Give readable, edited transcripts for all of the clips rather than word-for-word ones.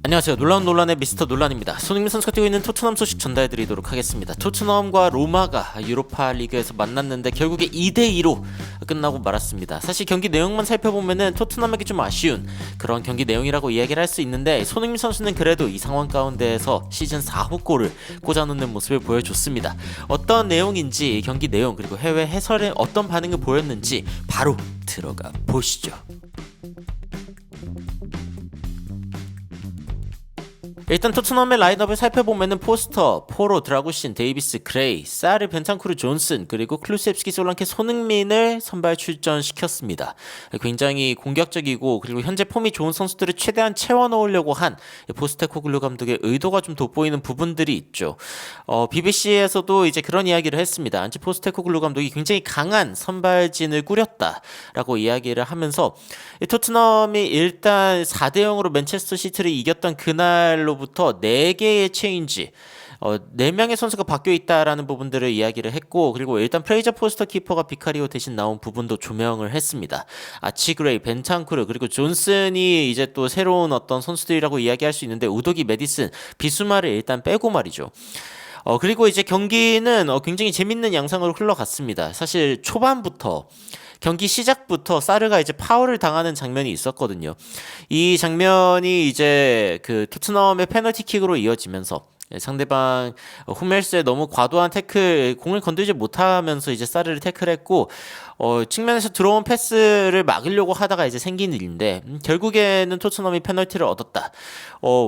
안녕하세요. 놀라운 논란의 미스터 논란입니다. 손흥민 선수가 뛰고 있는 토트넘 소식 전달해드리도록 하겠습니다. 토트넘과 로마가 유로파 리그에서 만났는데 결국에 2대2로 끝나고 말았습니다. 사실 경기 내용만 살펴보면은 토트넘에게 좀 아쉬운 그런 경기 내용이라고 이야기를 할 수 있는데, 손흥민 선수는 그래도 이 상황 가운데에서 시즌 4호 골을 꽂아놓는 모습을 보여줬습니다. 어떤 내용인지, 경기 내용 그리고 해외 해설에 어떤 반응을 보였는지 바로 들어가 보시죠. 일단 토트넘의 라인업을 살펴보면은 포스터, 포로, 드라구신, 데이비스, 그레이, 사르, 벤탄쿠르, 존슨, 그리고 클루셉스키, 솔랑케, 손흥민을 선발 출전시켰습니다. 굉장히 공격적이고 그리고 현재 폼이 좋은 선수들을 최대한 채워넣으려고 한 포스테코글루 감독의 의도가 좀 돋보이는 부분들이 있죠. BBC에서도 이제 그런 이야기를 했습니다. 안치 포스테코글루 감독이 굉장히 강한 선발진을 꾸렸다라고 이야기를 하면서, 토트넘이 일단 4대0으로 맨체스터 시티를 이겼던 그날로부터 4개의 체인지, 4명의 선수가 바뀌어 있다라는 부분들을 이야기를 했고, 그리고 일단 프레이저 포스터 키퍼가 비카리오 대신 나온 부분도 조명을 했습니다. 아치 그레이, 벤탄쿠르, 그리고 존슨이 이제 또 새로운 어떤 선수들이라고 이야기할 수 있는데, 우도기, 메디슨, 비수마를 일단 빼고 말이죠. 그리고 이제 경기는 굉장히 재밌는 양상으로 흘러갔습니다. 사실 초반부터, 경기 시작부터 사르가 이제 파울을 당하는 장면이 있었거든요. 이 장면이 이제 그 토트넘의 페널티킥으로 이어지면서 상대방 후멜스의 너무 과도한 태클, 공을 건들지 못하면서 이제 사르를 태클했고, 측면에서 들어온 패스를 막으려고 하다가 이제 생긴 일인데, 결국에는 토트넘이 페널티를 얻었다.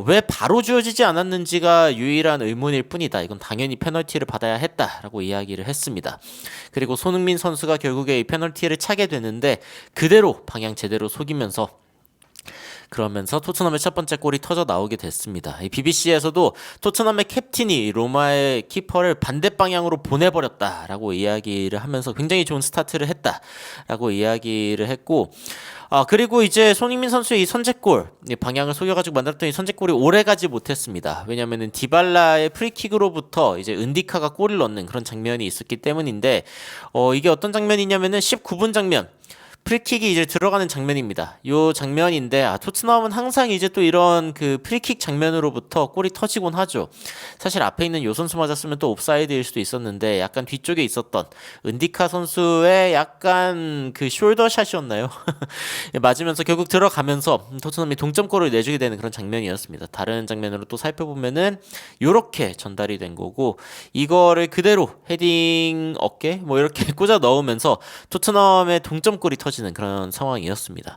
왜 바로 주어지지 않았는지가 유일한 의문일 뿐이다. 이건 당연히 페널티를 받아야 했다라고 이야기를 했습니다. 그리고 손흥민 선수가 결국에 이 페널티를 차게 되는데, 그대로 방향 제대로 속이면서, 그러면서 토트넘의 첫 번째 골이 터져 나오게 됐습니다. BBC에서도 토트넘의 캡틴이 로마의 키퍼를 반대 방향으로 보내버렸다라고 이야기를 하면서 굉장히 좋은 스타트를 했다라고 이야기를 했고, 그리고 이제 손흥민 선수의 이 선제골, 방향을 속여가지고 만들었던 이 선제골이 오래가지 못했습니다. 왜냐면은 디발라의 프리킥으로부터 이제 은디카가 골을 넣는 그런 장면이 있었기 때문인데, 이게 어떤 장면이냐면은 19분 장면, 프리킥이 이제 들어가는 장면입니다. 요 장면인데, 토트넘은 항상 이제 또 이런 그 프리킥 장면으로부터 골이 터지곤 하죠. 사실 앞에 있는 요 선수 맞았으면 또 옵사이드일 수도 있었는데, 약간 뒤쪽에 있었던 은디카 선수의 약간 그 숄더 샷이었나요? 맞으면서 결국 들어가면서 토트넘이 동점골을 내주게 되는 그런 장면이었습니다. 다른 장면으로 또 살펴보면은 요렇게 전달이 된 거고, 이거를 그대로 헤딩 어깨 뭐 이렇게 꽂아 넣으면서 토트넘의 동점골이 터지는 그런 상황이었습니다.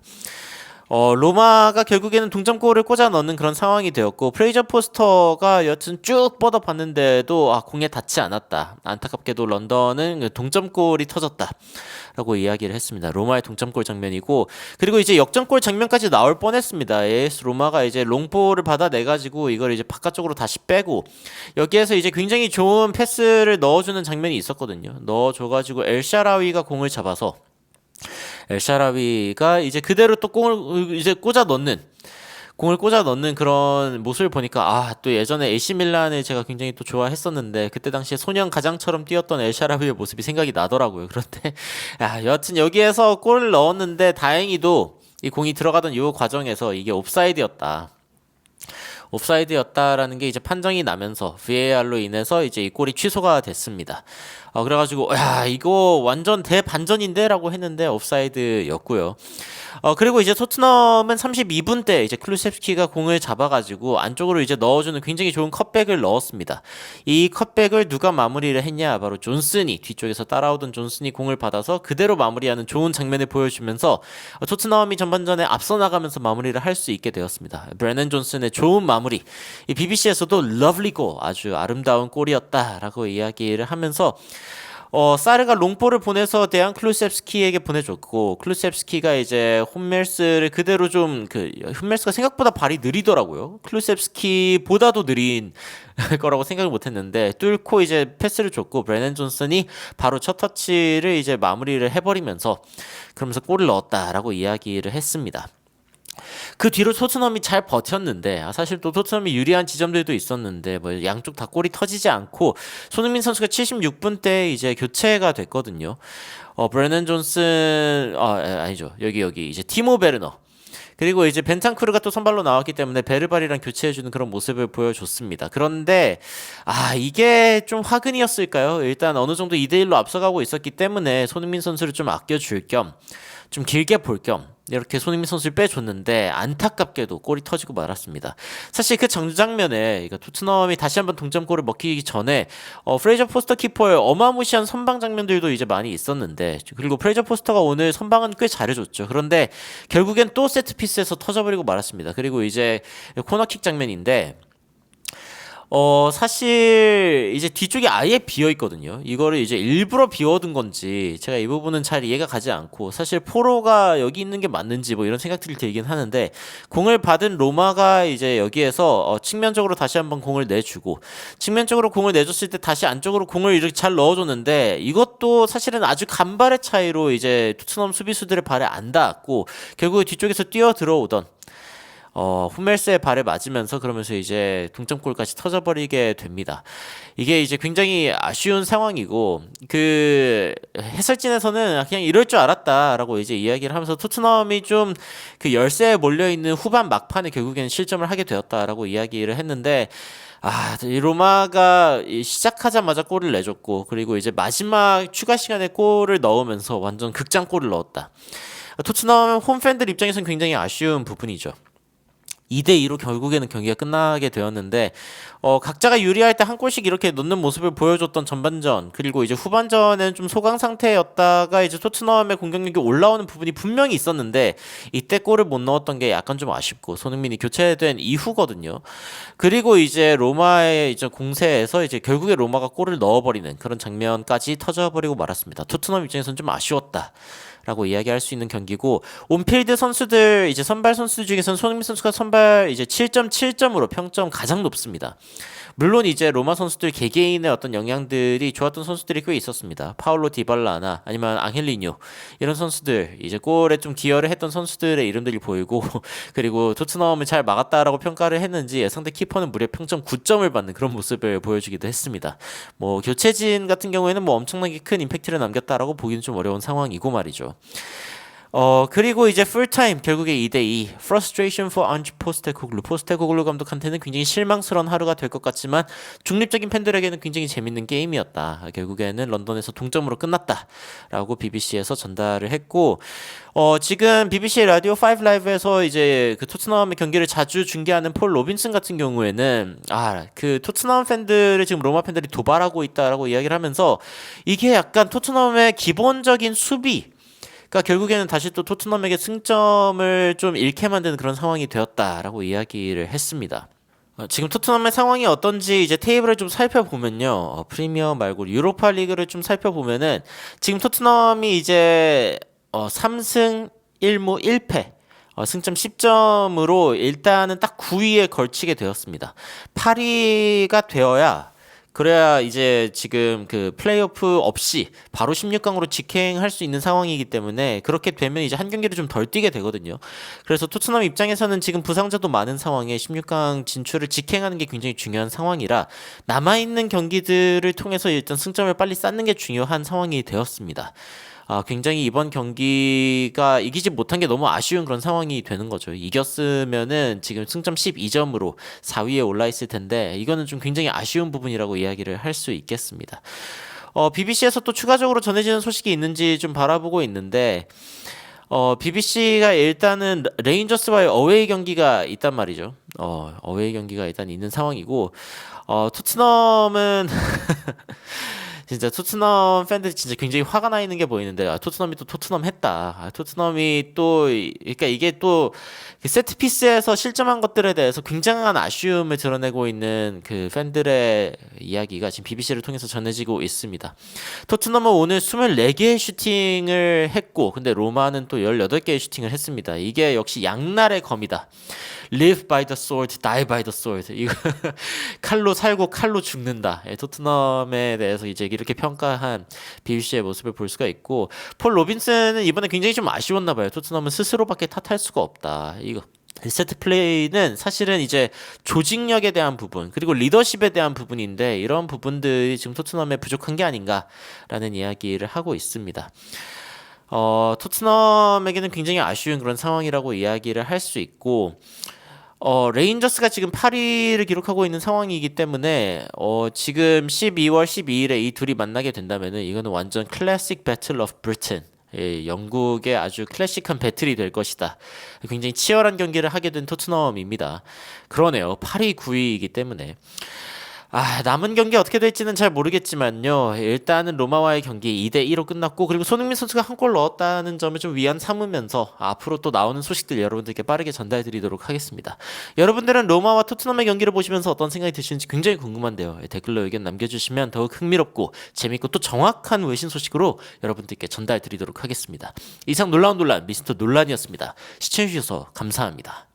로마가 결국에는 동점골을 꽂아 넣는 그런 상황이 되었고, 프레이저 포스터가 여튼 쭉 뻗어봤는데도 공에 닿지 않았다. 안타깝게도 런던은 동점골이 터졌다라고 이야기를 했습니다. 로마의 동점골 장면이고, 그리고 이제 역전골 장면까지 나올 뻔했습니다. AS 로마가 이제 롱볼을 받아내가지고 이걸 이제 바깥쪽으로 다시 빼고, 여기에서 이제 굉장히 좋은 패스를 넣어주는 장면이 있었거든요. 넣어줘가지고 엘샤라위가 공을 잡아서, 엘샤라위가 이제 그대로 또 공을 이제 공을 꽂아 넣는 그런 모습을 보니까, 또 예전에 AC 밀란을 제가 굉장히 또 좋아했었는데, 그때 당시에 소년 가장처럼 뛰었던 엘샤라위의 모습이 생각이 나더라고요. 그런데 여하튼 여기에서 골을 넣었는데, 다행히도 이 공이 들어가던 이 과정에서 이게 옵사이드였다라는 게 이제 판정이 나면서 VAR로 인해서 이제 이 골이 취소가 됐습니다. 그래가지고 이거 완전 대반전인데라고 했는데 옵사이드였고요. 그리고 이제 토트넘은 32분 때 이제 클루셉스키가 공을 잡아가지고 안쪽으로 이제 넣어주는 굉장히 좋은 컷백을 넣었습니다. 이 컷백을 누가 마무리를 했냐? 바로 존슨이, 뒤쪽에서 따라오던 존슨이 공을 받아서 그대로 마무리하는 좋은 장면을 보여주면서 토트넘이 전반전에 앞서 나가면서 마무리를 할 수 있게 되었습니다. 브래넌 존슨의 좋은 마무리. 이 BBC에서도 러블리고 아주 아름다운 골이었다라고 이야기를 하면서, 사르가 롱볼을 보내서 대한 클루셉스키에게 보내줬고, 클루셉스키가 이제 홈멜스를 그대로 홈멜스가 생각보다 발이 느리더라고요. 클루셉스키보다도 느린 거라고 생각을 못했는데, 뚫고 이제 패스를 줬고, 브래넌 존슨이 바로 첫 터치를 이제 마무리를 해버리면서, 그러면서 골을 넣었다라고 이야기를 했습니다. 그 뒤로 토트넘이 잘 버텼는데, 사실 또 토트넘이 유리한 지점들도 있었는데, 뭐 양쪽 다 골이 터지지 않고 손흥민 선수가 76분 때 이제 교체가 됐거든요. 브래넌 존슨, 아니죠. 여기 이제 티모 베르너, 그리고 이제 벤탄쿠르가 또 선발로 나왔기 때문에 베르발이랑 교체해주는 그런 모습을 보여줬습니다. 그런데 이게 좀 화근이었을까요? 일단 어느 정도 2대1로 앞서가고 있었기 때문에 손흥민 선수를 좀 아껴줄 겸 좀 길게 볼 겸 이렇게 손흥민 선수를 빼줬는데 안타깝게도 골이 터지고 말았습니다. 사실 그 전장면에 토트넘이 다시 한번 동점골을 먹히기 전에 프레이저 포스터 키퍼의 어마무시한 선방 장면들도 이제 많이 있었는데, 그리고 프레이저 포스터가 오늘 선방은 꽤 잘해줬죠. 그런데 결국엔 또 세트피스에서 터져버리고 말았습니다. 그리고 이제 코너킥 장면인데 사실 이제 뒤쪽이 아예 비어 있거든요. 이거를 이제 일부러 비워둔 건지 제가 이 부분은 잘 이해가 가지 않고, 사실 포로가 여기 있는 게 맞는지 뭐 이런 생각들이 들긴 하는데, 공을 받은 로마가 이제 여기에서 측면적으로 다시 한번 공을 내주고, 측면적으로 공을 내줬을 때 다시 안쪽으로 공을 이렇게 잘 넣어줬는데, 이것도 사실은 아주 간발의 차이로 이제 토트넘 수비수들의 발에 안 닿았고 결국에 뒤쪽에서 뛰어 들어오던 후멜스의 발에 맞으면서 그러면서 이제 동점골까지 터져버리게 됩니다. 이게 이제 굉장히 아쉬운 상황이고, 그 해설진에서는 그냥 이럴 줄 알았다라고 이제 이야기를 하면서 토트넘이 좀 그 열세에 몰려있는 후반 막판에 결국에는 실점을 하게 되었다라고 이야기를 했는데, 이 로마가 시작하자마자 골을 내줬고, 그리고 이제 마지막 추가 시간에 골을 넣으면서 완전 극장골을 넣었다. 토트넘 홈팬들 입장에서는 굉장히 아쉬운 부분이죠. 2대2로 결국에는 경기가 끝나게 되었는데, 각자가 유리할 때 한 골씩 이렇게 넣는 모습을 보여줬던 전반전, 그리고 이제 후반전에는 좀 소강 상태였다가 이제 토트넘의 공격력이 올라오는 부분이 분명히 있었는데, 이때 골을 못 넣었던 게 약간 좀 아쉽고, 손흥민이 교체된 이후거든요. 그리고 이제 로마의 이제 공세에서 이제 결국에 로마가 골을 넣어버리는 그런 장면까지 터져버리고 말았습니다. 토트넘 입장에서는 좀 아쉬웠다 라고 이야기할 수 있는 경기고, 온필드 선수들 이제 선발 선수 중에서는 손흥민 선수가 선발 이제 7.7점으로 평점 가장 높습니다. 물론 이제 로마 선수들 개개인의 어떤 영향들이 좋았던 선수들이 꽤 있었습니다. 파울로 디발라나 아니면 앙헬리뇨, 이런 선수들 이제 골에 좀 기여를 했던 선수들의 이름들이 보이고 그리고 토트넘을 잘 막았다라고 평가를 했는지 상대 키퍼는 무려 평점 9점을 받는 그런 모습을 보여주기도 했습니다. 뭐 교체진 같은 경우에는 뭐 엄청나게 큰 임팩트를 남겼다라고 보기는 좀 어려운 상황이고 말이죠. 그리고 이제 풀타임 결국에 2대2 frustration for 안지 포스테코글루. 포스테코글루 감독한테는 굉장히 실망스러운 하루가 될 것 같지만 중립적인 팬들에게는 굉장히 재밌는 게임이었다. 결국에는 런던에서 동점으로 끝났다 라고 BBC에서 전달을 했고, 지금 BBC 라디오 5 라이브에서 이제 그 토트넘의 경기를 자주 중계하는 폴 로빈슨 같은 경우에는 그 토트넘 팬들을 지금 로마 팬들이 도발하고 있다라고 이야기를 하면서, 이게 약간 토트넘의 기본적인 수비, 그러니까 결국에는 다시 또 토트넘에게 승점을 좀 잃게 만드는 그런 상황이 되었다라고 이야기를 했습니다. 지금 토트넘의 상황이 어떤지 이제 테이블을 좀 살펴보면요, 프리미어 말고 유로파 리그를 좀 살펴보면은 지금 토트넘이 이제 3승 1무 1패, 승점 10점으로 일단은 딱 9위에 걸치게 되었습니다. 8위가 되어야, 그래야 이제 지금 그 플레이오프 없이 바로 16강으로 직행할 수 있는 상황이기 때문에, 그렇게 되면 이제 한 경기를 좀 덜 뛰게 되거든요. 그래서 토트넘 입장에서는 지금 부상자도 많은 상황에 16강 진출을 직행하는 게 굉장히 중요한 상황이라, 남아있는 경기들을 통해서 일단 승점을 빨리 쌓는 게 중요한 상황이 되었습니다. 굉장히 이번 경기가 이기지 못한 게 너무 아쉬운 그런 상황이 되는 거죠. 이겼으면은 지금 승점 12점으로 4위에 올라 있을 텐데, 이거는 좀 굉장히 아쉬운 부분이라고 이야기를 할 수 있겠습니다. BBC에서 또 추가적으로 전해지는 소식이 있는지 좀 바라보고 있는데, BBC가 일단은 레인저스와의 어웨이 경기가 있단 말이죠. 어웨이 경기가 일단 있는 상황이고, 토트넘은 진짜 토트넘 팬들이 진짜 굉장히 화가 나 있는 게 보이는데, 토트넘이 또 토트넘 했다. 토트넘이 또, 그러니까 이게 또 세트피스에서 실점한 것들에 대해서 굉장한 아쉬움을 드러내고 있는 그 팬들의 이야기가 지금 BBC를 통해서 전해지고 있습니다. 토트넘은 오늘 24개의 슈팅을 했고, 근데 로마는 또 18개의 슈팅을 했습니다. 이게 역시 양날의 검이다. Live by the sword, die by the sword. 이거 칼로 살고 칼로 죽는다. 토트넘에 대해서 이제 이렇게 평가한 BBC의 모습을 볼 수가 있고, 폴 로빈슨은 이번에 굉장히 좀 아쉬웠나 봐요. 토트넘은 스스로밖에 탓할 수가 없다. 이거 세트 플레이는 사실은 이제 조직력에 대한 부분, 그리고 리더십에 대한 부분인데, 이런 부분들이 지금 토트넘에 부족한 게 아닌가라는 이야기를 하고 있습니다. 토트넘에게는 굉장히 아쉬운 그런 상황이라고 이야기를 할 수 있고 레인저스가 지금 8위를 기록하고 있는 상황이기 때문에 지금 12월 12일에 이 둘이 만나게 된다면은 이거는 완전 클래식 배틀 오브 브리튼. 예, 영국의 아주 클래식한 배틀이 될 것이다. 굉장히 치열한 경기를 하게 된 토트넘입니다. 그러네요. 8위, 9위이기 때문에. 남은 경기 어떻게 될지는 잘 모르겠지만요. 일단은 로마와의 경기 2대2로 끝났고, 그리고 손흥민 선수가 한 골 넣었다는 점을 좀 위안 삼으면서 앞으로 또 나오는 소식들 여러분들께 빠르게 전달 드리도록 하겠습니다. 여러분들은 로마와 토트넘의 경기를 보시면서 어떤 생각이 드시는지 굉장히 궁금한데요. 댓글로 의견 남겨주시면 더욱 흥미롭고 재밌고 또 정확한 외신 소식으로 여러분들께 전달 드리도록 하겠습니다. 이상 놀라운 논란 미스터 논란이었습니다. 시청해주셔서 감사합니다.